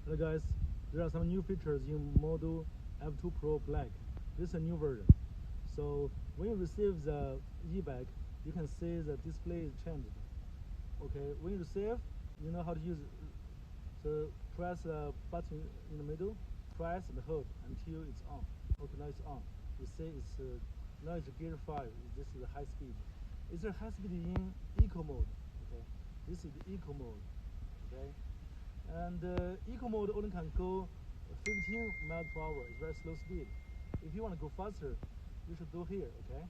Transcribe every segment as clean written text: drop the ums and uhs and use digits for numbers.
Hello guys, there are some new features in model F2pro Black. This is a new version. So when you receive the ebike, you can see the display is changed. Okay, when you receive, you know how to use it. So press the button in the middle, press and hold until it's on. Okay, now it's on. You see it's now it's gear 5. This is the high speed. It's a high speed in eco mode. Okay, this is the eco mode. Okay. And eco mode only can go 15 miles per hour. It's very slow speed. If you want to go faster, you should do here. Okay,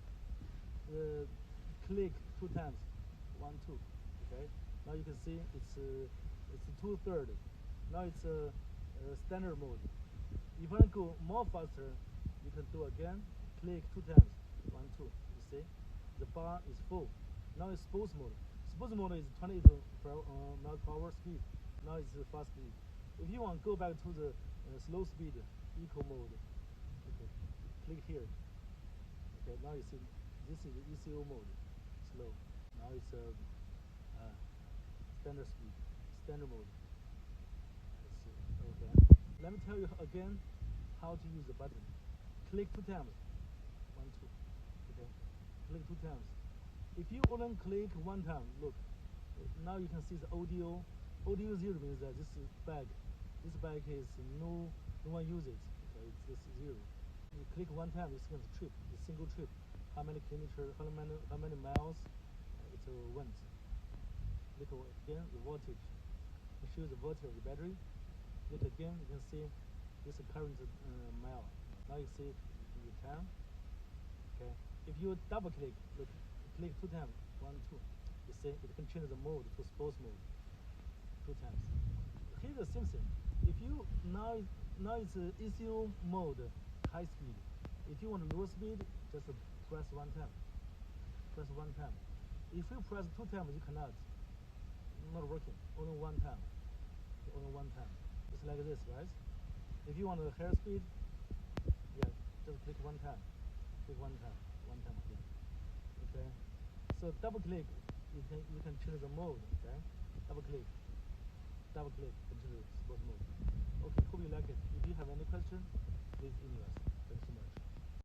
click 2 times, 1, 2. Okay, now you can see it's 2/3. Now it's standard mode. If you want to go more faster, you can do again. Click 2 times, 1, 2. You see, the bar is full. Now it's sports mode. Sports mode is 28 miles per hour speed. Now it's fast speed. If you want to go back to the slow speed, eco mode, okay, click here. Okay, now you see this is the ECO mode, slow. Now it's standard speed, standard mode. Okay. Let me tell you again how to use the button. Click 2 times. 1, 2. Okay. Click 2 times. If you only click 1 time, look. Now you can see the audio. Audio 0 means that this bag is no one uses. Okay, it's this 0. You click 1 time, it's going to trip. The single trip. How many kilometers? How many miles? It went. Look again the voltage. It shows the voltage of the battery. Look again, you can see this current mile. Now you see the time. Okay. If you double click, look, click 2 times. 1, 2. You see it can change the mode to sports mode. 2 times. Here's the same thing. If you now it's ECO mode, high speed. If you want low speed, just press 1 time. Press 1 time. If you press 2 times, you cannot. Not working. Only 1 time. Only 1 time. It's like this, right? If you want a higher speed, yeah, just click 1 time. Click 1 time. 1 time again. Okay. So double click, you can change the mode. Okay. Double click into the sport mode. Okay, hope you like it. If you have any question, please email us. Thanks so much.